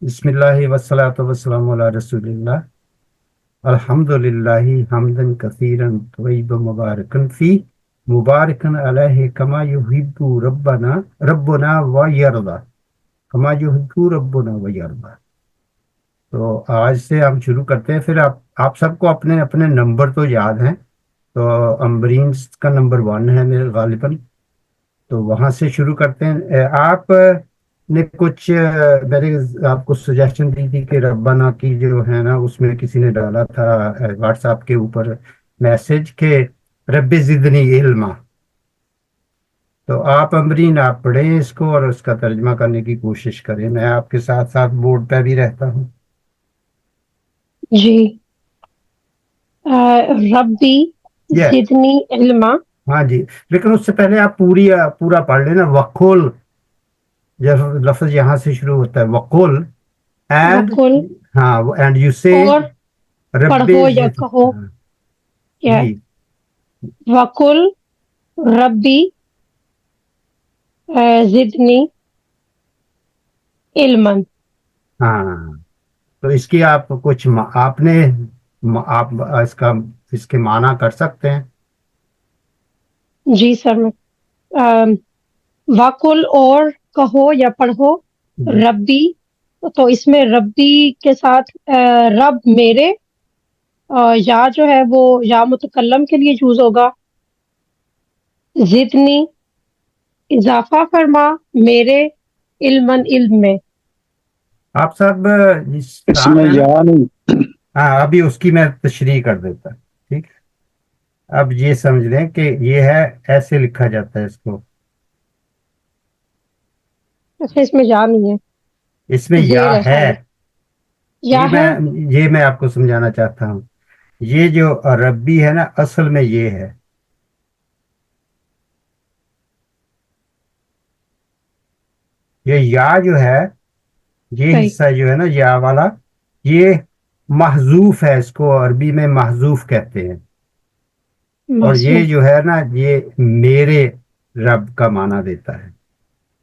بسم اللہ والصلاۃ والسلام علی رسول اللہ الحمدللہ حمدن کثیرا طیبا مبارکن فی مبارکن علیہ کما یحب ربنا و یرضا کما یحب ربنا و یرضا۔ تو آج سے ہم شروع کرتے ہیں۔ پھر آپ سب کو اپنے اپنے نمبر تو یاد ہیں، تو امبرین کا نمبر 1 ہے میرے غالباً، تو وہاں سے شروع کرتے ہیں۔ آپ نے کچھ میرے آپ کو سجیشن دی تھی کہ ربنا کی جو ہے نا، اس میں کسی نے ڈالا تھا واٹس ایپ کے اوپر میسج کہ رب زدنی علما۔ تو آپ امبرین آپ پڑھیں اس کو اور اس کا ترجمہ کرنے کی کوشش کریں، میں آپ کے ساتھ ساتھ بورڈ پہ بھی رہتا ہوں۔ جی ربی یہ زدنی علما۔ ہاں جی، لیکن اس سے پہلے آپ پورا پڑھ لینا۔ وقول جب لفظ یہاں سے شروع ہوتا ہے وقول، اینڈ وقل ہاں اینڈ یو سے اور رب پڑھو یا کہو کیا جی وقل ربی زدنی علما۔ ہاں، تو اس کی آپ کچھ آپ نے آپ اس کے معنی کر سکتے ہیں؟ جی سر، میں وقل اور کہو یا پڑھو جی ربی، تو اس میں ربی کے ساتھ رب میرے، یا جو ہے وہ یا متکلم کے لیے یوز ہوگا، زدنی اضافہ فرما میرے، علمن علم میں۔ آپ سب اس میں یا نہیں، ہاں ابھی اس کی میں تشریح کر دیتا، ٹھیک ہے؟ اب یہ سمجھ لیں کہ یہ ہے، ایسے لکھا جاتا ہے اس کو، اچھا اس میں یا نہیں ہے، اس میں یا زیر ہے ہے۔ ساری یا ہے۔ یہ میں آپ کو سمجھانا چاہتا ہوں، یہ جو ربی ہے نا، اصل میں یہ ہے، یہ یا جو ہے، یہ صحیح، حصہ جو ہے نا یا والا، یہ محذوف ہے، اس کو عربی میں محذوف کہتے ہیں۔ اور یہ محسوس۔ جو ہے نا، یہ میرے رب کا معنی دیتا ہے،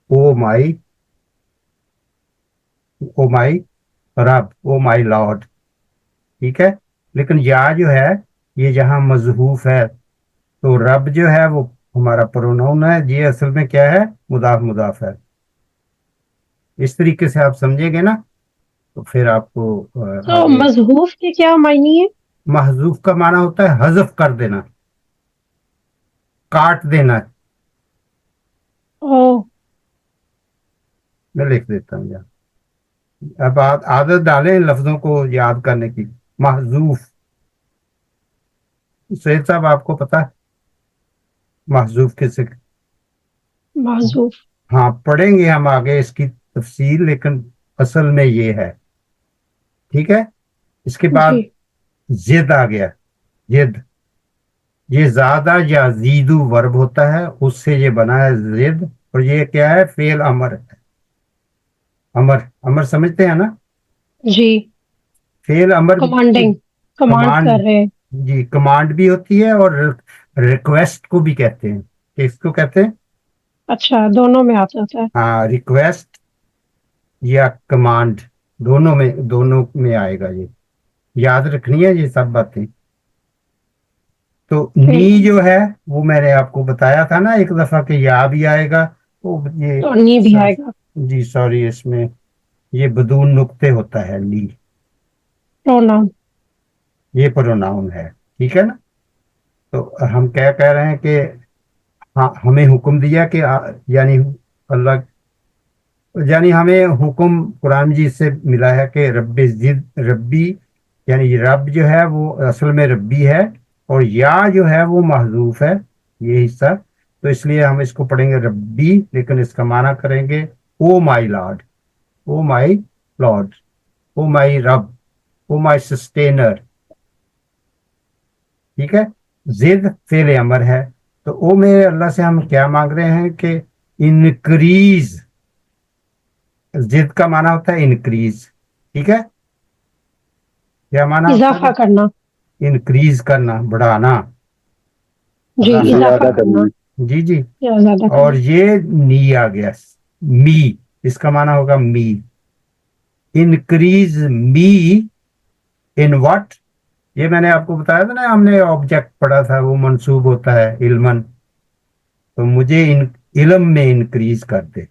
او مائی رب، او مائی لارڈ، ٹھیک ہے؟ لیکن یا جو ہے، یہ جہاں مضعوف ہے، تو رب جو ہے وہ ہمارا پروناؤن ہے، یہ اصل میں کیا ہے؟ مضاف مضاف ہے۔ اس طریقے سے آپ سمجھیں گے نا، تو پھر آپ کو تو آگے۔ مذہوف کے کیا معنی ہے؟ محذوف کا معنی ہوتا ہے حذف کر دینا، کاٹ دینا۔ او میں لکھ دیتا ہوں یہاں، اب آپ عادت ڈالیں لفظوں کو یاد کرنے کی۔ محذوف، سید صاحب آپ کو پتا ہے محذوف کسے؟ معذوف۔ ہاں پڑھیں گے ہم آگے اس کی تفصیل، لیکن اصل میں یہ ہے، ٹھیک ہے؟ اس کے بعد جی زد آ گیا، زد، یہ زیادہ یا زیدو ورب ہوتا ہے، اس سے یہ بنا ہے زد، اور یہ کیا ہے؟ فعل امر ہے۔ امر سمجھتے ہیں نا؟ جی، فعل امر کمانڈنگ، کمانڈ کمانڈ، کر رہے ہیں۔ جی کمانڈ بھی ہوتی ہے، اور ریکویسٹ کو بھی کہتے ہیں۔ کس کو کہتے ہیں؟ اچھا دونوں میں آ جاتا ہے۔ ہاں، ریکویسٹ یا کمانڈ، دونوں میں آئے گا، یہ یاد رکھنی ہے یہ سب باتیں۔ تو فعل نی جو ہے، وہ میں نے آپ کو بتایا تھا نا ایک دفعہ کہ یا بھی آئے گا، تو یہ تو نی بھی آئے گا، جی سوری، اس میں یہ بدون نقطے ہوتا ہے نی، پروناؤن۔ یہ پروناؤن ہے، ٹھیک ہے نا؟ تو ہم کیا کہہ رہے ہیں کہ ہمیں حکم دیا کہ یعنی اللہ، یعنی ہمیں حکم قرآن مجید سے ملا ہے کہ ربی، یعنی رب جو ہے وہ اصل میں ربی ہے، اور یا جو ہے وہ محذوف ہے، یہ حصہ۔ تو اس لیے ہم اس کو پڑھیں گے ربی، لیکن اس کا معنی کریں گے او مائی لارڈ، او مائی لارڈ، او مائی رب، او مائی سسٹینر، ٹھیک ہے؟ زد فعل امر ہے، تو او میں اللہ سے ہم کیا مانگ رہے ہیں کہ انکریز، زد کا معنی ہوتا ہے انکریز، ٹھیک ہے؟ کیا معنی ہوتا اضافہ ہے؟ کرنا۔ انکریز کرنا، بڑھانا۔ جی اللہ اضافہ زیادہ کرنا۔ کرنا جی جی. یا زیادہ اور کریں. یہ نی آ گیا, می, اس کا معنی ہوگا می. انکریز می ان واٹ, یہ میں نے آپ کو بتایا تھا نا, ہم نے آبجیکٹ پڑھا تھا, وہ منصوب ہوتا ہے علمن, تو مجھے علم میں انکریز کر دے.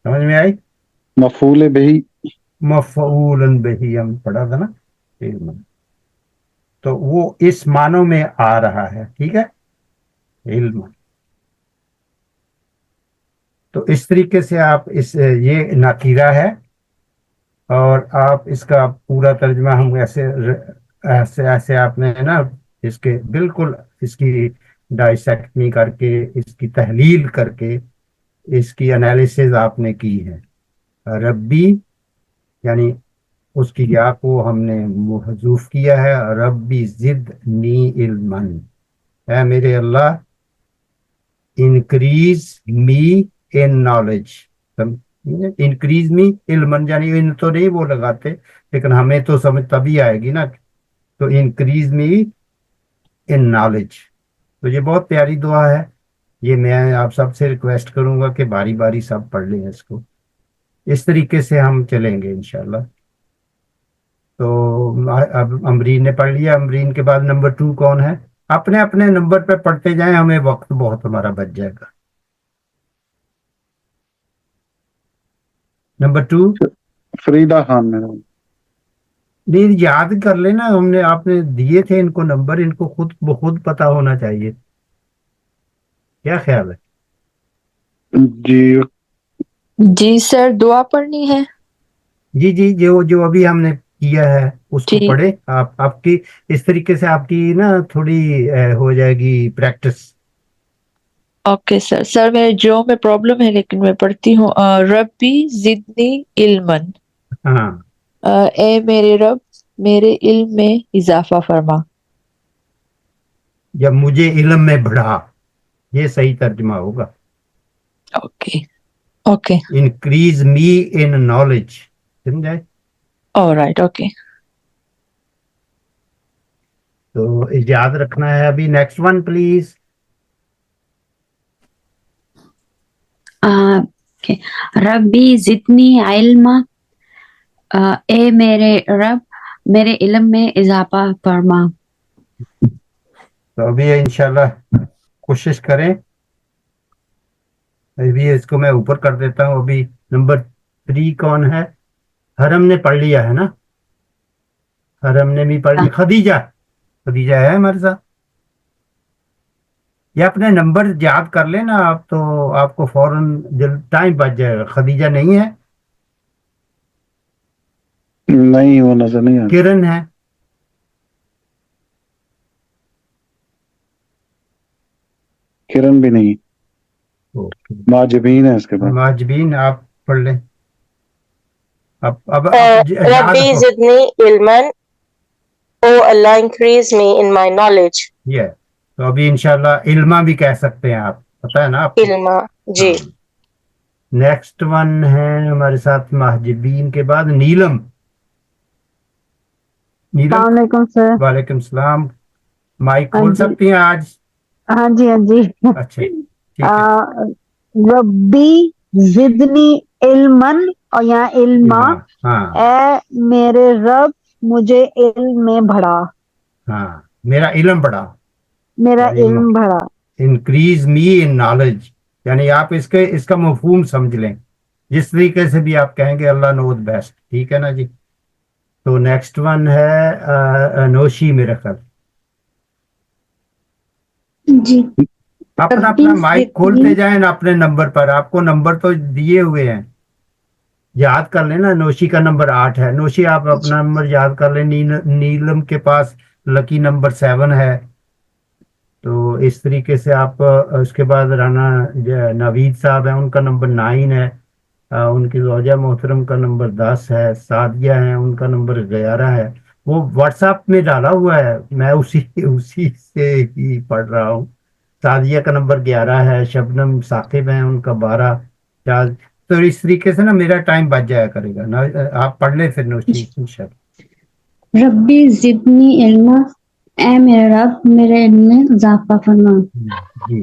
سمجھ میں آئی؟ مفعول بہی. مفعول بہی ہم پڑھا تھا نا, علمن, تو وہ اس معنوں میں آ رہا ہے. ٹھیک ہے, علم. تو اس طریقے سے آپ یہ نکیرہ ہے, اور آپ اس کا پورا ترجمہ ہم ایسے آپ نے نا اس کے بالکل اس کی ڈائسیکٹنگ کر کے, اس کی تحلیل کر کے, اس کی انالیسز آپ نے کی ہے. ربی یعنی اس کی یا کو ہم نے محذوف کیا ہے, ربی زدنی علما, اے میرے اللہ increase me in knowledge. Increase me علم, یعنی ان تو نہیں وہ لگاتے, لیکن ہمیں تو سمجھ تبھی آئے گی نا. تو انکریز می ان نالج, تو یہ بہت پیاری دعا ہے. یہ میں آپ سب سے ریکویسٹ کروں گا کہ باری باری سب پڑھ لیں اس کو. اس طریقے سے ہم چلیں گے انشاءاللہ. تو اب امرین نے پڑھ لیا. امرین کے بعد نمبر 2 کون ہے؟ اپنے اپنے نمبر پہ پڑھتے جائیں, ہمیں وقت بہت ہمارا بچ جائے گا. نمبر 2. فریدہ خان میرا. نہیں, یاد کر لینا, ہم نے آپ نے دیے تھے ان کو نمبر, ان کو خود بخود پتا ہونا چاہیے. کیا خیال ہے؟ جی جی سر, دعا پڑھنی ہے. جی جی, جو ابھی ہم نے کیا ہے اس کو ٹھیک. پڑھے آپ کی. اس طریقے سے آپ کی نا تھوڑی ہو جائے گی پریکٹس. Okay sir. سر میرے جو میں پرابلم ہے, لیکن میں پڑھتی ہوں. ربی زدنی علمن, ہاں, اے میرے رب میرے علم میں اضافہ فرما. جب مجھے علم میں بڑھا, یہ صحیح ترجمہ ہوگا. Okay okay. Increase me in knowledge. سمجھائے؟ Alright, okay. تو یاد رکھنا ہے. ابھی نیکسٹ ون پلیز. ربی زدنی علما, اے میرے رب میرے علم میں اضافہ فرما. تو ابھی انشاءاللہ کوشش کریں. ابھی اس کو میں اوپر کر دیتا ہوں. ابھی نمبر 3 کون ہے؟ حرم نے پڑھ لیا ہے نا, حرم نے بھی پڑھ لیا. خدیجہ, خدیجہ ہے ہمارے ساتھ. یہ اپنے نمبر یاد کر لینا آپ, تو آپ کو فوراً ٹائم بچ جائے گا. خدیجہ نہیں ہے؟ نہیں, وہ نظر نہیں آتا. کرن ہے. کرن بھی نہیں. ماجبین ہے اس کے بعد. ماجبین آپ پڑھ لیں. اب یاد ربی رکھو زدنی علما, او اللہ increase me in my knowledge. یہ. تو ابھی انشاءاللہ علما بھی کہہ سکتے ہیں آپ, پتہ ہے نا آپ کو. علما, جی. نیکسٹ ون ہے ہمارے ساتھ محجبین کے بعد نیلم. نیلم, السلام علیکم سر. وعلیکم السلام. مائک ہاں کھول جی, سکتی ہیں آج؟ ہاں جی, ہاں جی. اچھا ٹھیک ہے. ربی زدنی علمن, اور یہاں علما, ہاں ہاں اے میرے رب مجھے علم میں بڑھا. ہاں, میرا علم بڑھا, میرا یعنی علم بڑھا. انکریز می ان نالج, یعنی آپ اس کا مفہوم سمجھ لیں. جس طریقے سے بھی آپ کہیں گے, اللہ نوز بیسٹ. ٹھیک ہے نا جی. تو نیکسٹ ون ہے نوشی میرے خیال. جی. اپنا ربی اپنا مائک زدنی, کھولتے جائیں نا اپنے نمبر پر. آپ کو نمبر تو دیے ہوئے ہیں, یاد کر لینا. نوشی کا نمبر 8 ہے. نوشی آپ اپنا نمبر یاد کر لیں. نیلم کے پاس لکی نمبر 7 ہے. تو اس طریقے سے آپ اس کے بعد رانا نوید صاحب ہیں, ان کا نمبر 9 ہے. ان کی زوجہ محترم کا نمبر 10 ہے. سعدیہ ہیں, ان کا نمبر 11 ہے. وہ واٹس ایپ میں ڈالا ہوا ہے, میں اسی سے ہی پڑھ رہا ہوں. سعدیہ کا نمبر 11 ہے. شبنم ثاقب ہیں, ان کا 12. تو اس طریقے سے نا میرا ٹائم بچ جایا کرے گا نا. آپ پڑھ لیں پھر نوشی انشاءاللہ. ربی زدنی علما, اے میرے رب میرے علم میں اضافہ فرما. جی.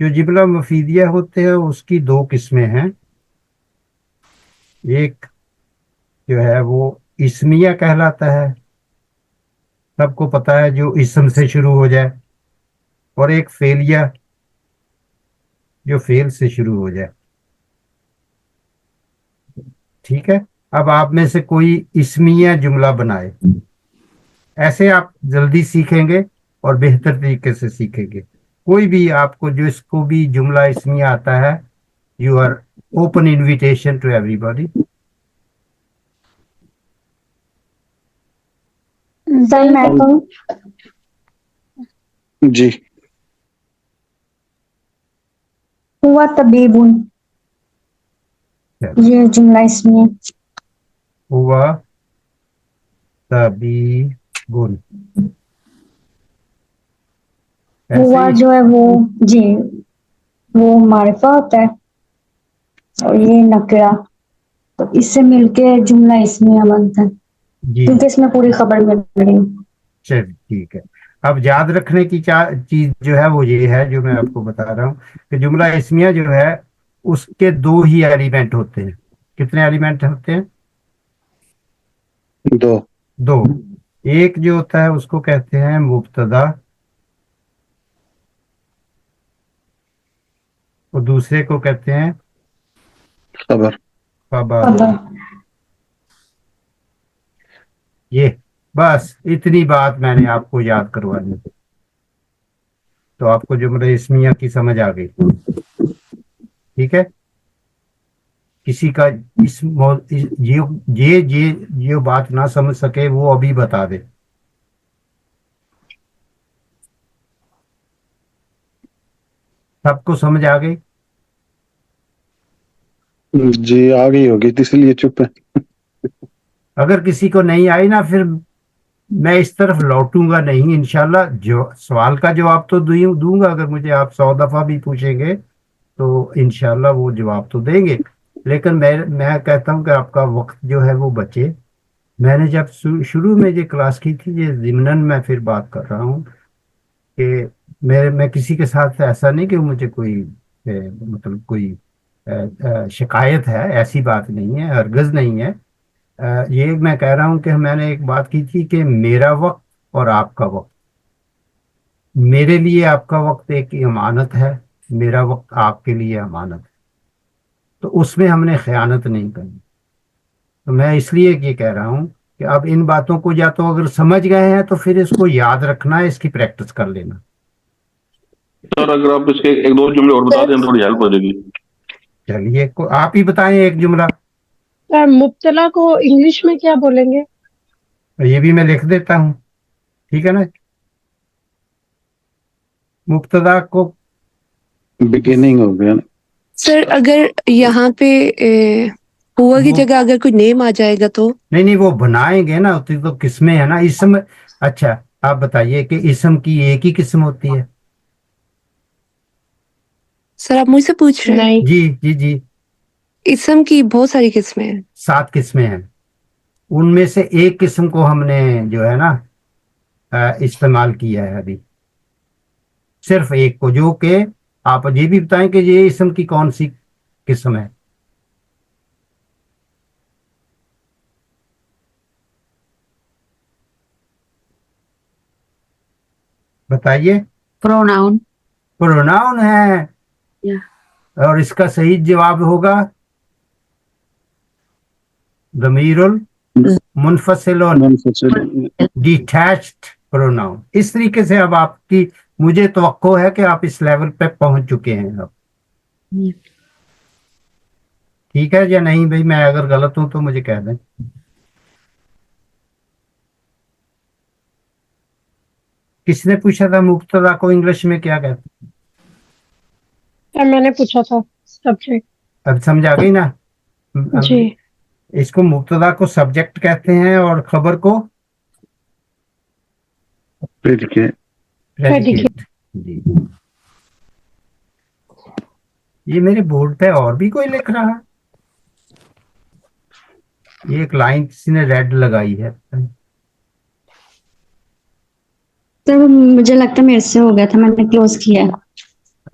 جو جملہ مفیدیہ ہوتے ہیں اس کی دو قسمیں ہیں. ایک جو ہے وہ اسمیہ کہلاتا ہے، سب کو پتا ہے، جو اسم سے شروع ہو جائے، اور ایک فعلیہ جو فعل سے شروع ہو جائے. ٹھیک ہے، اب آپ میں سے کوئی اسمیہ جملہ بنائے. ایسے آپ جلدی سیکھیں گے اور بہتر طریقے سے سیکھیں گے. کوئی بھی آپ کو جس کو بھی جملہ اسمیہ آتا ہے، you are open invitation to everybody. Sir میں کہوں؟ جی. ہوا طبیب، یہ جملہ اسمیہ. ہوا طبیبٌ، ہوا جو ہے وہ جی وہ معرفہ ہوتا ہے اور یہ نکرہ، تو اس سے مل کے جملہ اسمیہ بنتا ہے جی کیونکہ اس میں پوری خبر مل رہی ہے. چل ٹھیک ہے. اب یاد رکھنے کی چیز جو ہے وہ یہ ہے جو میں آپ کو بتا رہا ہوں کہ جملہ اسمیہ جو ہے اس کے دو ہی ایلیمنٹ ہوتے ہیں. کتنے ایلیمنٹ ہوتے ہیں؟ دو. ایک جو ہوتا ہے اس کو کہتے ہیں مبتدا، اور دوسرے کو کہتے ہیں خبر. یہ بس اتنی بات میں نے آپ کو یاد کروانی، تو آپ کو جملہ اسمیہ کی سمجھ آ گئی. ٹھیک ہے، کسی کا یہ بات نہ سمجھ سکے وہ ابھی بتا دے. سب کو سمجھ آ گئی؟ جی آ گئی ہوگی اس لیے چپ ہے. اگر کسی کو نہیں آئی نا پھر میں اس طرف لوٹوں گا نہیں انشاءاللہ. جو سوال کا جواب تو دوں گا، اگر مجھے آپ 100 دفعہ بھی پوچھیں گے تو انشاءاللہ وہ جواب تو دیں گے، لیکن میں کہتا ہوں کہ آپ کا وقت جو ہے وہ بچے. میں نے جب شروع میں یہ کلاس کی تھی، یہ ضمناً میں پھر بات کر رہا ہوں کہ میں کسی کے ساتھ ایسا نہیں کہ مجھے کوئی مطلب کوئی شکایت ہے، ایسی بات نہیں ہے، ہرگز نہیں ہے. یہ میں کہہ رہا ہوں کہ میں نے ایک بات کی تھی کہ میرا وقت اور آپ کا وقت، میرے لیے آپ کا وقت ایک امانت ہے، میرا وقت آپ کے لیے امانت ہے، تو اس میں ہم نے خیانت نہیں کرنی. تو میں اس لیے یہ کہہ رہا ہوں کہ اب ان باتوں کو یا تو اگر سمجھ گئے ہیں تو پھر اس کو یاد رکھنا ہے، اس کی پریکٹس کر لینا. سر اگر آپ اس کے ایک دو جملے اور بتا دیں تو تھوڑی ہیلپ ہو جائے گی. چلیے آپ ہی بتائیں ایک جملہ. مبتلا کو انگلش میں کیا بولیں گے؟ یہ بھی میں لکھ دیتا ہوں، ٹھیک ہے نا. مبتدا کو بگننگ ہو گیا. سر اگر یہاں پہ ہوا کی جگہ اگر کوئی نیم آ جائے گا تو نہیں وہ بنائیں گے نا، تو قسمیں ہیں نا اسم. اچھا آپ بتائیے کہ اسم کی ایک ہی قسم ہوتی ہے؟ سر آپ مجھ سے پوچھ رہے ہیں؟ جی جی جی، اسم کی بہت ساری قسمیں ہیں. 7 قسمیں ہیں. ان میں سے ایک قسم کو ہم نے جو ہے نا استعمال کیا ہے ابھی، صرف ایک کو، جو کہ آپ یہ بھی بتائیں کہ یہ اسم کی کون سی قسم ہے. بتائیے. پروناؤن ہے، اور اس کا صحیح جواب ہوگا ضمیر المنفصل ڈیٹیچڈ پروناؤن. اس طریقے سے اب آپ کی مجھے توقع ہے کہ آپ اس لیول پہ پہنچ چکے ہیں اب. ٹھیک ہے یا نہیں بھائی؟ میں اگر غلط ہوں تو مجھے کہہ دیں. کس نے پوچھا تھا مبتدا کو انگلش میں کیا کہتے ہیں؟ میں نے پوچھا تھا سبجیکٹ. اب سمجھ آ گئی نا؟ جی. اس کو مبتدا کو سبجیکٹ کہتے ہیں اور خبر کو پریڈیکیٹ. جی یہ میرے بورڈ پہ اور بھی کوئی لکھ رہا ہے؟ یہ ایک لائن کسی نے ریڈ لگائی ہے. سر مجھے لگتا ہے میرے سے ہو گیا تھا، میں نے کلوز کیا.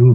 2,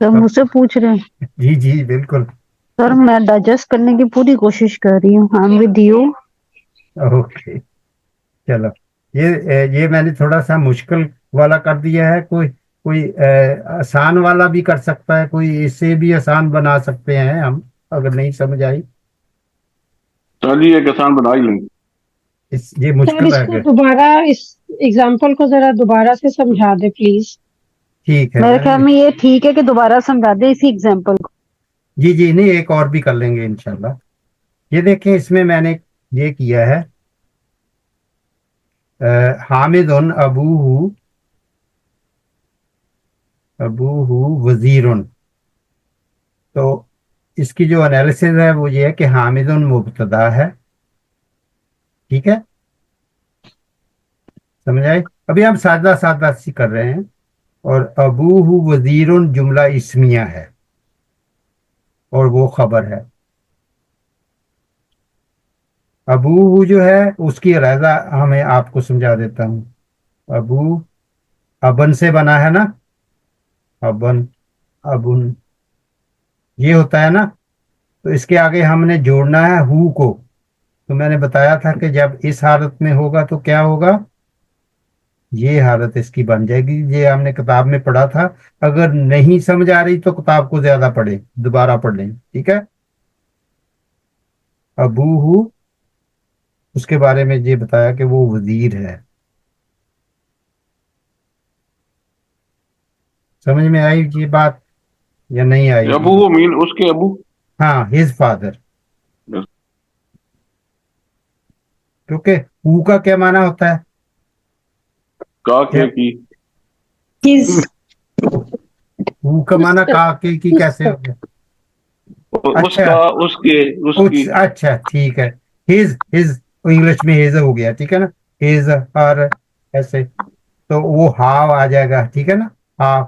سر مجھ سے پوچھ رہے ہیں؟ جی جی بالکل. سر میں ڈائجسٹ کرنے کی پوری کوشش کر رہی ہوں. I am with you. Okay چلو یہ میں نے تھوڑا سا مشکل والا کر دیا ہے. کوئی آسان والا بھی کر سکتا ہے, کوئی اس سے بھی آسان بنا سکتے ہیں ہم, اگر نہیں سمجھ آئی. چلیے ایک آسان بنا ہی لیں. یہ سر مشکل اس ہے کو کہ دوبارہ اس ایگزامپل کو ذرا دوبارہ سے سمجھا دے پلیز. ٹھیک ہے. میرے خیال میں یہ ٹھیک ہے کہ دوبارہ سمجھا دیں اسی ایگزامپل کو. جی جی نہیں, ایک اور بھی کر لیں گے انشاءاللہ. یہ دیکھیں اس میں نے یہ کیا ہے, حامد ابوہ وزیر. تو اس کی جو انالیسز ہے وہ یہ ہے کہ حامد مبتدا ہے, ٹھیک ہے, سمجھ آئے. ابھی ہم سادہ سادہ سی کر رہے ہیں. اور ابوہ وزیر جملہ اسمیہ ہے اور وہ خبر ہے. ابوہ جو ہے اس کی علیحدہ ہمیں آپ کو سمجھا دیتا ہوں. ابو ابن سے بنا ہے نا, ابن یہ ہوتا ہے نا, تو اس کے آگے ہم نے جوڑنا ہے ہو کو. تو میں نے بتایا تھا کہ جب اس حالت میں ہوگا تو کیا ہوگا, یہ حالت اس کی بن جائے گی. یہ ہم نے کتاب میں پڑھا تھا. اگر نہیں سمجھ آ رہی تو کتاب کو زیادہ پڑھیں, دوبارہ پڑھ لیں, ٹھیک ہے. ابوہ اس کے بارے میں یہ بتایا کہ وہ وزیر ہے. سمجھ میں آئی یہ بات یا نہیں آئی؟ ابو وہ مین اس کے ابو. ہاں, ہز فادر. کیونکہ ہو کا کیا معنی ہوتا ہے؟ کا کے کی. ہو کا معنی کا کے کی کیسے ہو گیا؟ اس کا, اس کے, اس کی. اچھا ٹھیک ہے. ہز انگلش میں ہز ہو گیا, ٹھیک ہے نا. ہز اور ایسے تو وہ ہاؤ آ جائے گا, ٹھیک ہے نا. ہاں,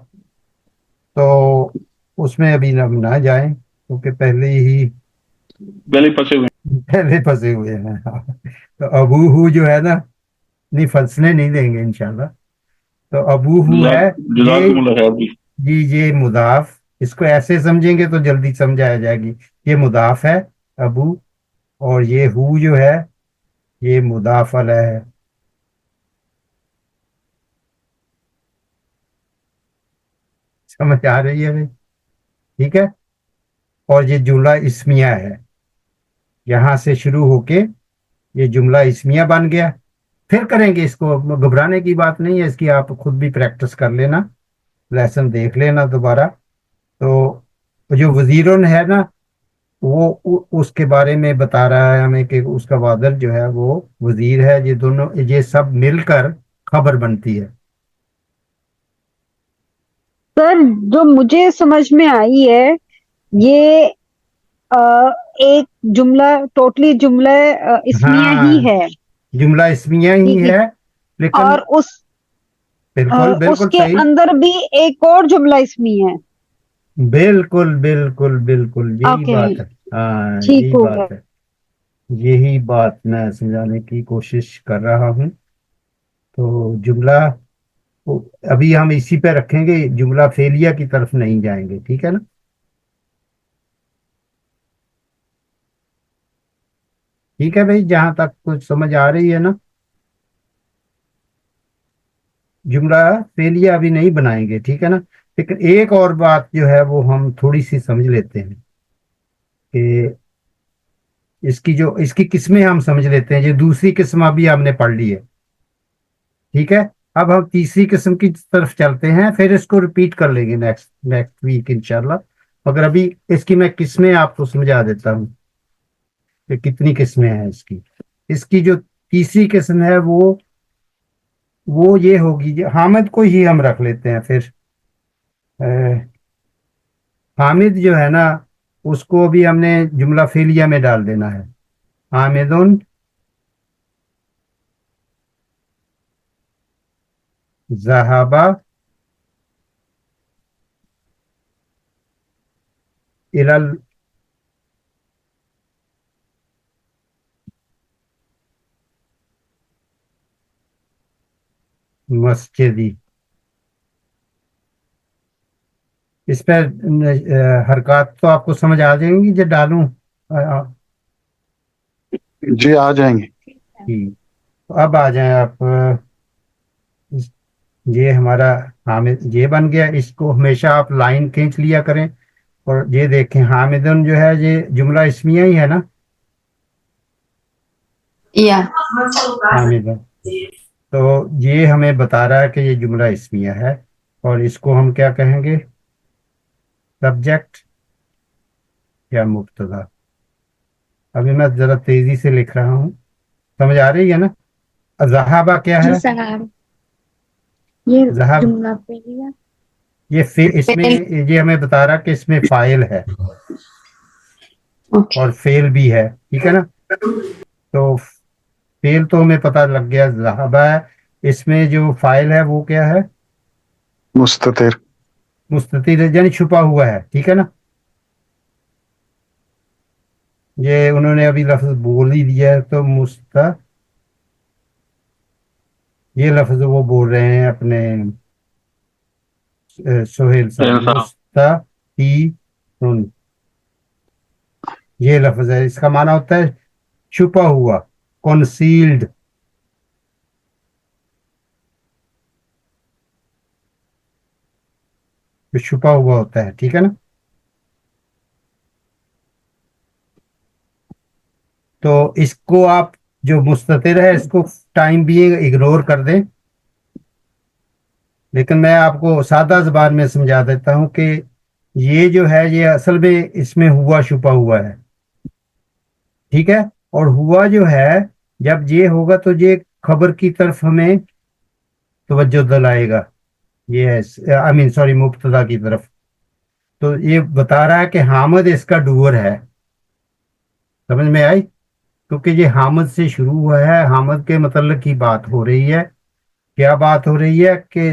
تو اس میں ابھی نہ جائیں کیونکہ پہلے پھنسے ہوئے ہیں. تو ابوہ جو ہے نا, نہیں پھنسنے نہیں دیں گے انشاءاللہ. تو ابوہ ہے جزاکم اللہ خیر جی. جی یہ مضاف. اس کو ایسے سمجھیں گے تو جلدی سمجھ آ جائے گی. یہ مضاف ہے ابو, اور یہ ہو جو ہے یہ مضاف علیہ ہے. سمجھ آ رہی ہے بھائی؟ ٹھیک ہے. اور یہ جملہ اسمیہ ہے, یہاں سے شروع ہو کے یہ جملہ اسمیہ بن گیا. پھر کریں گے اس کو, گھبرانے کی بات نہیں ہے اس کی. آپ خود بھی پریکٹس کر لینا, لیسن دیکھ لینا دوبارہ. تو جو وزیرون ہے نا, وہ اس کے بارے میں بتا رہا ہے ہمیں کہ اس کا وادر جو ہے وہ وزیر ہے. یہ دونوں یہ سب مل کر خبر بنتی ہے. سر جو مجھے سمجھ میں آئی ہے, یہ ایک جملہ ٹوٹلی جملہ اسمیہ ہی ہے. جملہ اسمیہ ہی ہے, لیکن اور بالکل اس بالکل کے صحیح. اندر بھی ایک اور جملہ اسمیہ ہے. بالکل بالکل بالکل یہی اوکے, بات ہے. ہاں ٹھیک یہی ہو گیا. بات ہے. یہی بات میں سمجھانے کی کوشش کر رہا ہوں. تو جملہ ابھی ہم اسی پہ رکھیں گے, جملہ فعلیہ کی طرف نہیں جائیں گے, ٹھیک ہے نا. ٹھیک ہے بھائی, جہاں تک کچھ سمجھ آ رہی ہے نا. جملہ فعلیہ ابھی نہیں بنائیں گے, ٹھیک ہے نا. لیکن ایک اور بات جو ہے وہ ہم تھوڑی سی سمجھ لیتے ہیں کہ اس کی قسمیں ہم سمجھ لیتے ہیں. یہ دوسری قسم ابھی ہم نے پڑھ لی ہے, ٹھیک ہے. اب ہم تیسری قسم کی طرف چلتے ہیں, پھر اس کو ریپیٹ کر لیں گے نیکسٹ ویک انشاءاللہ. مگر ابھی اس کی میں قسمیں آپ کو سمجھا دیتا ہوں کہ کتنی قسمیں ہیں اس کی. اس کی جو تیسری قسم ہے وہ یہ ہوگی, حامد کو ہی ہم رکھ لیتے ہیں پھر. حامد جو ہے نا, اس کو بھی ہم نے جملہ فعلیہ میں ڈال دینا ہے. حامدن ذہابہ الى المسجد. اس پہ حرکات تو آپ کو سمجھ آ جائیں گی جو ڈالوں؟ جی آ جائیں گے. تو اب آ جائیں آپ. یہ ہمارا حامد یہ بن گیا. اس کو ہمیشہ آپ لائن کھینچ لیا کریں. اور یہ دیکھیں حامدن جو ہے یہ جملہ اسمیہ ہی ہے نا. Yeah. حامدن تو یہ ہمیں بتا رہا ہے کہ یہ جملہ اسمیہ ہے. اور اس کو ہم کیا کہیں گے؟ سبجیکٹ یا مبتدا. ابھی میں ذرا تیزی سے لکھ رہا ہوں. سمجھ آ رہی ہے نا؟ ذہابہ کیا ہے؟ جی سر یہ ذہب جملہ فعلیہ. یہ اس میں یہ ہمیں بتا رہا کہ اس میں فاعل ہے اور فعل بھی ہے. ٹھیک ہے نا؟ تو فعل تو ہمیں پتہ لگ گیا ذہابہ ہے. اس میں جو فاعل ہے وہ کیا ہے؟ مستتر. مستتر یعنی چھپا ہوا ہے. ٹھیک ہے نا؟ یہ انہوں نے ابھی لفظ بول ہی دیا ہے. تو یہ لفظ وہ بول رہے ہیں اپنے سہیل صاحب یہ لفظ ہے. اس کا معنی ہوتا ہے چھپا ہوا، کنسیلڈ. چھپا ہوا ہوتا ہے. ٹھیک ہے نا؟ تو اس کو آپ جو مستتر ہے اس کو ٹائم بھی اگنور کر دیں. لیکن میں آپ کو سادہ زبان میں سمجھا دیتا ہوں کہ یہ جو ہے یہ اصل میں اس میں ہوا چھپا ہوا ہے. ٹھیک ہے؟ اور ہوا جو ہے جب یہ ہوگا تو یہ خبر کی طرف ہمیں توجہ دلائے گا. یہ سوری مبتدا کی طرف. تو یہ بتا رہا ہے کہ حامد اس کا ڈوور ہے. سمجھ میں آئی؟ کیونکہ یہ حامد سے شروع ہوا ہے. حامد کے متعلق کی بات ہو رہی ہے. کیا بات ہو رہی ہے؟ کہ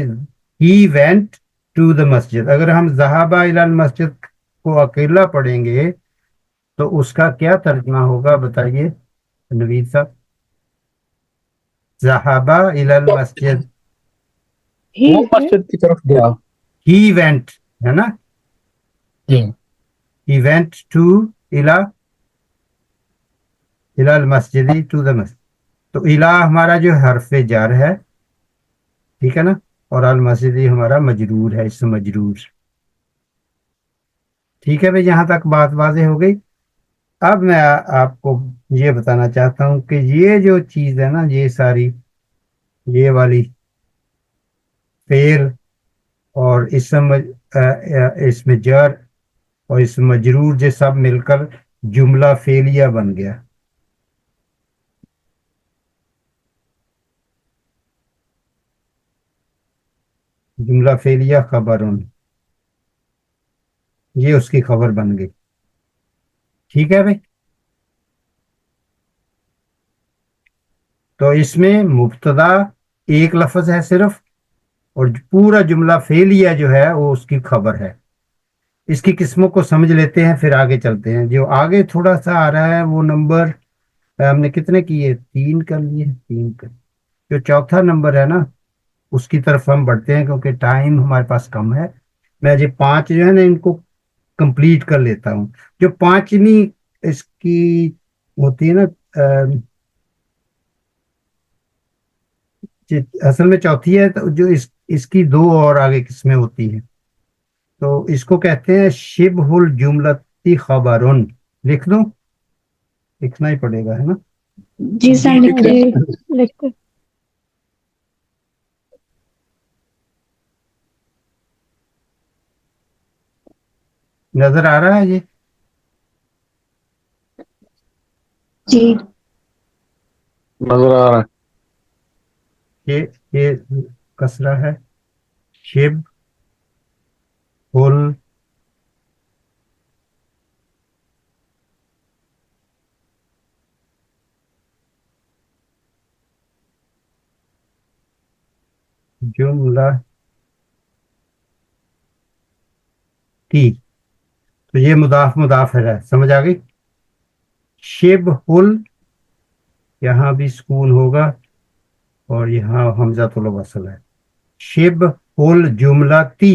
he went to the مسجد. اگر ہم ذہابہ الی المسجد کو اکیلا پڑھیں گے تو اس کا کیا ترجمہ ہوگا بتائیے نوید صاحب؟ ذہابہ الی المسجد وہ مسجد کی طرف گیا. he went ہے نا. جی he went to الی المسجد to the مسجد. تو الی ہمارا جو حرف جر ہے. ٹھیک ہے نا؟ اور المسجدی ہمارا مجرور ہے، اسم مجرور. ٹھیک ہے بھائی، یہاں تک بات واضح ہو گئی. اب میں آپ کو یہ بتانا چاہتا ہوں کہ یہ جو چیز ہے نا یہ ساری یہ والی فعل اور اسم جر اور اسم مجرور جو سب مل کر جملہ فعلیہ بن گیا. جملہ فعلیہ خبرن، یہ اس کی خبر بن گئی. ٹھیک ہے بھائی؟ تو اس میں مبتدا ایک لفظ ہے صرف اور پورا جملہ فعلیہ جو ہے وہ اس کی خبر ہے. اس کی قسموں کو سمجھ لیتے ہیں پھر آگے چلتے ہیں. جو آگے تھوڑا سا آ رہا ہے وہ نمبر ہم نے کتنے کیے؟ 3 کر لیے. 3 کر. جو چوتھا نمبر ہے نا اس کی طرف ہم بڑھتے ہیں کیونکہ ٹائم ہمارے پاس کم ہے. میں یہ 5 جو ہے نا ان کو کمپلیٹ کر لیتا ہوں. جو 5ویں اس کی ہوتی ہے نا اصل میں چوتھی ہے. تو جو اس کی 2 اور آگے قسمیں ہوتی ہیں تو اس کو کہتے ہیں شبہ الجملتی خبرن. لکھ دوں؟ لکھنا ہی پڑے گا ہے نا. جی سر لکھتے. نظر آ رہا ہے یہ؟ جی نظر آ رہا ہے. یہ کسرہ ہے. شب ال جملہ کی. تو یہ مضاف مضاف ہے. سمجھ آ گئی؟ شب ال یہاں بھی سکون ہوگا اور یہاں حمزہ الوصل ہے. شب ال جملتی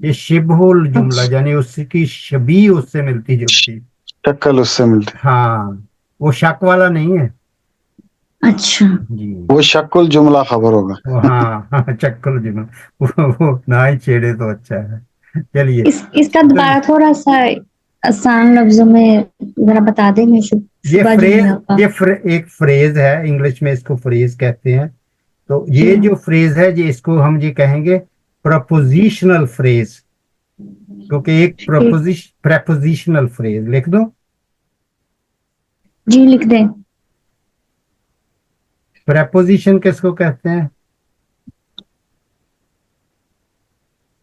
یہ شبہل جملہ یعنی اس کی شبیہ اس سے ملتی جلتی، شکل اس سے ملتی. ہاں وہ شک والا نہیں ہے اچھا جی. وہ شکل جملہ خبر ہوگا. ہاں چکل جملہ وہ نہ ہی چھیڑے تو اچھا ہے. چلیے اس کا دوبارہ تھوڑا سا آسان لفظوں میں ذرا بتا دیں. میں یہ شبہ فریز، جملہ کا یہ ایک فریز ہے، انگلش میں اس کو فریز کہتے ہیں. تو جی یہ جو فریز ہے جی اس کو ہم یہ کہیں گے پرپوزیشنل فریز، کیونکہ ایک پریپوزیشنل فریز لکھ دو. جی لکھ دیں. پریپوزیشن کس کو کہتے ہیں؟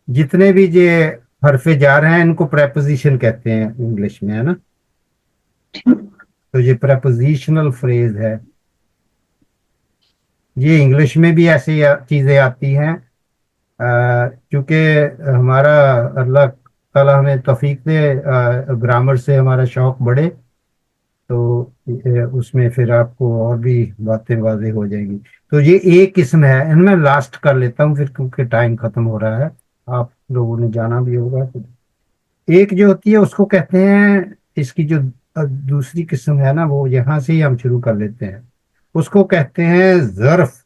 جتنے بھی یہ حرف جار ہیں ان کو پریپوزیشن کہتے ہیں انگلش میں، ہے نا. تو یہ پریپوزیشنل فریز ہے. یہ انگلش میں بھی ایسی چیزیں آتی ہیں چونکہ ہمارا اللہ تعالیٰ ہمیں توفیق دے گرامر سے ہمارا شوق بڑھے تو اس میں پھر آپ کو اور بھی باتیں واضح ہو جائیں گی. تو یہ ایک قسم ہے، ان میں لاسٹ کر لیتا ہوں پھر کیونکہ ٹائم ختم ہو رہا ہے، آپ لوگوں نے جانا بھی ہوگا. ایک جو ہوتی ہے اس کو کہتے ہیں، اس کی جو دوسری قسم ہے نا وہ یہاں سے ہی ہم شروع کر لیتے ہیں، اس کو کہتے ہیں ظرف.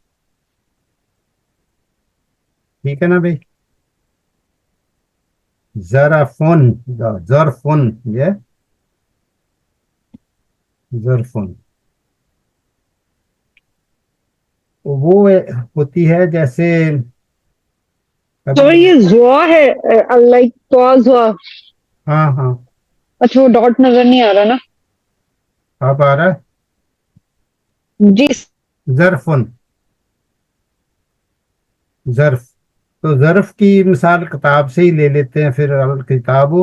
ٹھیک ہے نا بھائی. ظرفن، ظرفن، یہ ظرفن وہ ہوتی ہے جیسے تو یہ زوا ہے لائک تو زوا. ہاں ہاں اچھا وہ ڈاٹ نظر نہیں آ رہا نا. آپ آ رہا ہے. جی ظرفن، ظرف. تو ظرف کی مثال کتاب سے ہی لے لیتے ہیں پھر. الکتاب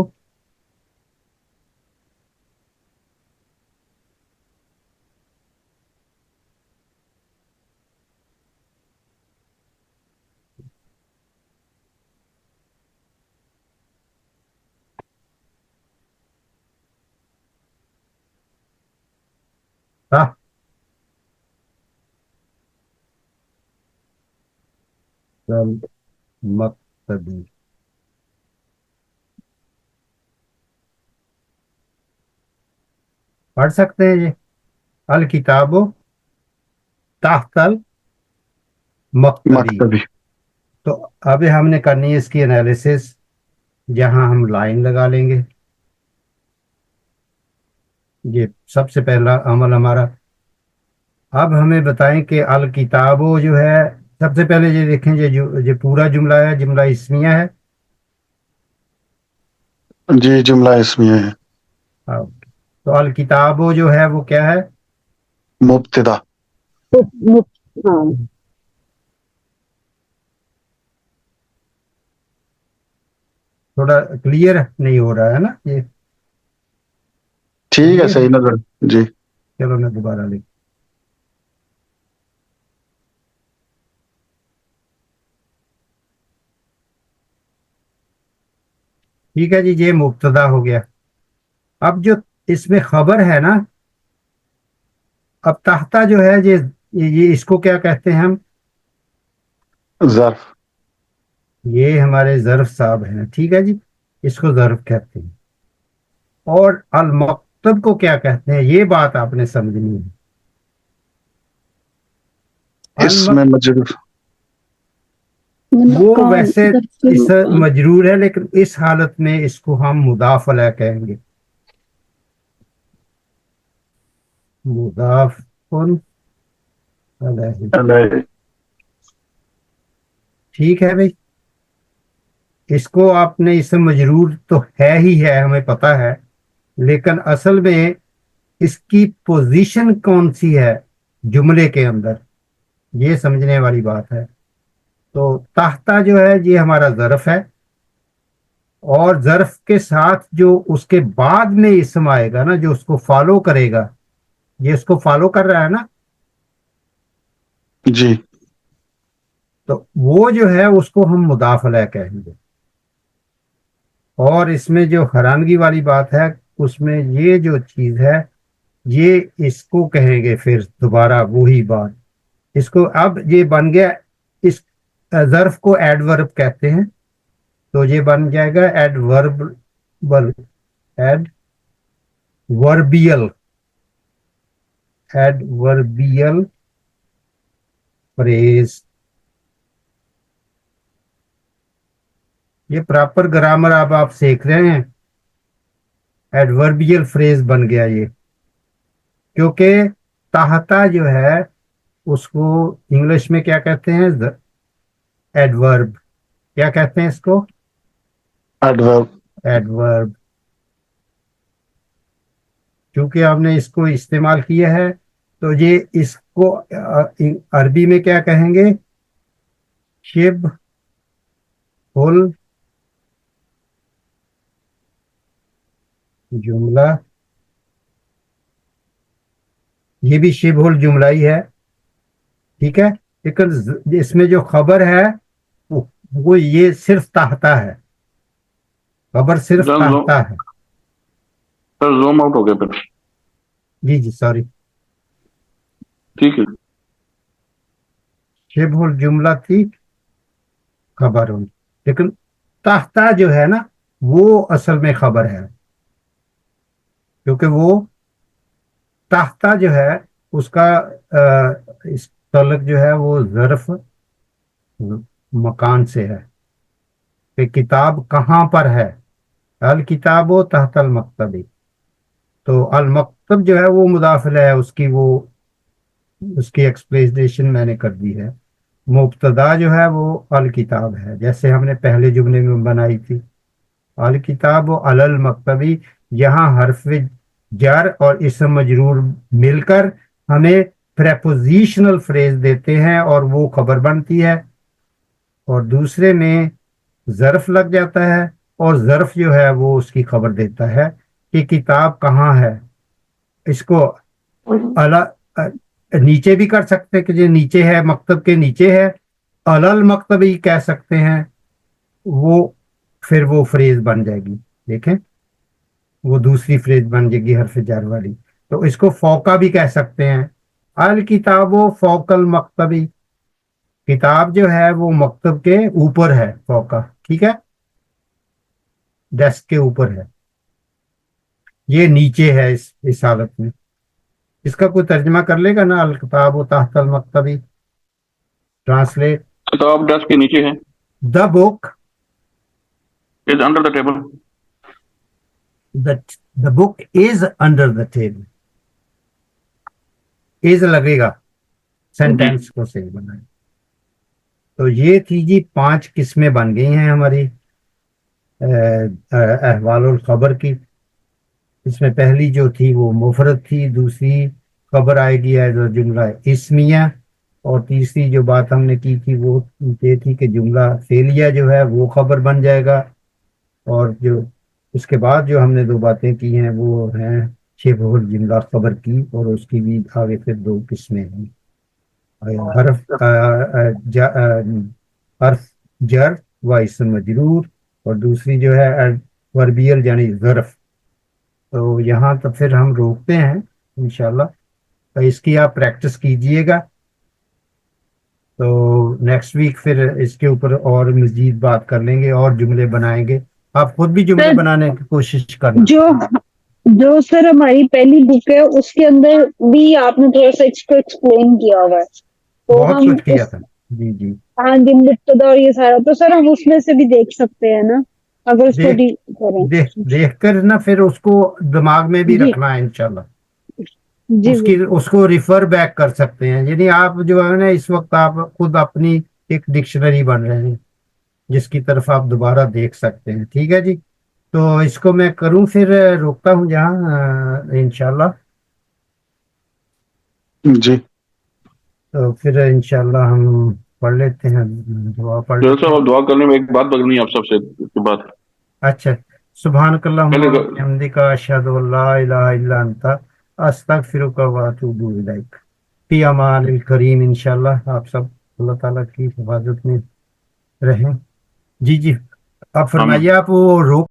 مقتدی. پڑھ سکتے ہیں یہ الکتاب تحت المقتدی. مقتدی. تو اب ہم نے کرنی ہے اس کی انالیسس، جہاں ہم لائن لگا لیں گے. یہ سب سے پہلا عمل ہمارا. اب ہمیں بتائیں کہ الکتاب جو ہے، سب سے پہلے یہ دیکھیں یہ پورا جملہ ہے، جملہ اسمیہ ہے. جی جملہ اسمیہ ہے. تو الکتاب جو ہے وہ کیا ہے؟ مبتدا. تھوڑا کلیئر نہیں ہو رہا ہے نا یہ. ٹھیک ہے صحیح نظر. جی چلو میں دوبارہ لکھ. ٹھیک ہے جی، یہ مبتدا ہو گیا. اب جو اس میں خبر ہے نا، اب تحتہ جو ہے یہ اس کو کیا کہتے ہیں ہم؟ ظرف. یہ ہمارے ظرف صاحب ہیں. ٹھیک ہے جی، اس کو ظرف کہتے ہیں. اور المکتب کو کیا کہتے ہیں یہ بات آپ نے سمجھنی ہے. اس میں مجرور وہ ویسے اس مجرور ہے، لیکن اس حالت میں اس کو ہم مضاف علیہ کہیں گے. مضاف علیہ. ٹھیک ہے بھائی. اس کو آپ نے اس مجرور تو ہے ہی ہے، ہمیں پتا ہے، لیکن اصل میں اس کی پوزیشن کون سی ہے جملے کے اندر، یہ سمجھنے والی بات ہے. تو تحتہ جو ہے یہ ہمارا ظرف ہے، اور ظرف کے ساتھ جو اس کے بعد میں اسم آئے گا نا، جو اس کو فالو کرے گا، یہ اس کو فالو کر رہا ہے نا. جی تو وہ جو ہے اس کو ہم مضاف علیہ کہیں گے. اور اس میں جو حیرانگی والی بات ہے، اس میں یہ جو چیز ہے یہ اس کو کہیں گے پھر دوبارہ وہی بات. اس کو اب یہ بن گیا، اس ظرف کو ایڈورب کہتے ہیں. تو یہ بن جائے گا ایڈوربل، ایڈوربیل فریز. یہ پراپر گرامر اب آپ سیکھ رہے ہیں. ایڈوربیل فریز بن گیا یہ، کیونکہ تحتا جو ہے اس کو انگلش میں کیا کہتے ہیں؟ ایڈورب. کیا کہتے ہیں اس کو؟ ایڈورب. کیونکہ ہم نے اس کو استعمال کیا ہے تو یہ اس کو عربی میں کیا کہیں گے؟ شبہ الجملہ. یہ بھی شبہ الجملہ ہی ہے، ٹھیک ہے، لیکن اس میں جو خبر ہے وہ یہ صرف تحتا ہے، خبر صرف تحتا ہے. سر زوم آؤٹ ہو گیا پھر. جی سوری. ٹھیک ہے. شبہ الجملہ تھی خبر، لیکن تحتا جو ہے نا وہ اصل میں خبر ہے، کیونکہ وہ تحتا جو ہے اس کا اس تعلق جو ہے وہ ظرف مکان سے ہے کہ کتاب کہاں پر ہے. الکتاب و تحت المکتب، تو المکتب جو ہے وہ مضاف ہے، اس کی ایکسپلیشن میں نے کر دی ہے. مبتدا جو ہے وہ الکتاب ہے، جیسے ہم نے پہلے جملے میں بنائی تھی الکتاب و علی المکتبی. یہاں حرف جر اور اسم مجرور مل کر ہمیں پریپوزیشنل فریز دیتے ہیں اور وہ خبر بنتی ہے، اور دوسرے میں ظرف لگ جاتا ہے اور ظرف جو ہے وہ اس کی خبر دیتا ہے کہ کتاب کہاں ہے. اس کو نیچے بھی کر سکتے کہ جو نیچے ہے، مکتب کے نیچے ہے، علل مکتبی کہہ سکتے ہیں، وہ پھر وہ فریز بن جائے گی. دیکھیں وہ دوسری فریز بن جائے گی حرف جر والی. تو اس کو فوقا بھی کہہ سکتے ہیں، الکتاب و فوق المکتبی. کتاب جو ہے وہ مکتب کے اوپر ہے، فوقا، ٹھیک ہے، ڈیسک کے اوپر ہے. یہ نیچے ہے اس حالت میں. اس کا کوئی ترجمہ کر لے گا نا؟ الکتاب و تحت المکتبی ٹرانسلیٹ. کتاب ڈیسک کے نیچے ہے. The book is under the table. The book is under the table. is لگے گا سینٹینس کو صحیح بنائیں. تو یہ تھی جی 5 قسمیں بن گئی ہیں ہماری احوال الخبر کی. اس میں پہلی جو تھی وہ مفرد تھی، دوسری خبر آئے گی ایز جملہ اسمیہ، اور تیسری جو بات ہم نے کی تھی وہ یہ تھی کہ جملہ فعلیہ جو ہے وہ خبر بن جائے گا. اور جو اس کے بعد جو ہم نے 2 باتیں کی ہیں وہ ہیں شبہ الجملہ خبر کی، اور اس کی بھی آگے پھر 2 قسمیں ہیں، حرف جر و اسم مجرور، اور دوسری جو ہے وربیل یعنی ظرف. تو یہاں تو پھر ہم روکتے ہیں انشاءاللہ. تو اس کی آپ پریکٹس کیجئے گا، تو نیکسٹ ویک پھر اس کے اوپر اور مزید بات کر لیں گے اور جملے بنائیں گے. آپ خود بھی جملے بنانے کی کوشش کرنا. جو سر ہماری پہلی بک ہے اس کے اندر بھی آپ نے تھوڑا سا اس کو ایکسپلین کیا ہوا ہے، تو بہت کچھ کیا تھا. جی ہاں جی، مبتدا اور یہ سارا، تو سر ہم اس میں سے بھی دیکھ سکتے ہیں نا اگر اس کو دیکھ کر نا پھر اس کو دماغ میں بھی رکھنا ہے انشاءاللہ. اس کو ریفر بیک کر سکتے ہیں. یعنی آپ جو ہے نا اس وقت آپ خود اپنی ایک ڈکشنری بن رہے ہیں جس کی طرف آپ دوبارہ دیکھ سکتے ہیں. ٹھیک ہے جی، تو اس کو میں کروں پھر روکتا ہوں جہاں انشاءاللہ. جی تو پھر انشاءاللہ ہم پڑھ لیتے ہیں، دعا پڑھ لیتے ہیں. دعا کرنے میں ایک بات بگنی آپ سب سے بات. اچھا، سبحانک اللہم و بحمدک اشہد ان لا الہ الا انت استغفرک و اتوب الیک. فی امان الکریم. انشاءاللہ آپ سب اللہ تعالیٰ کی حفاظت میں رہیں. جی اب فرمائیے آپ وہ روک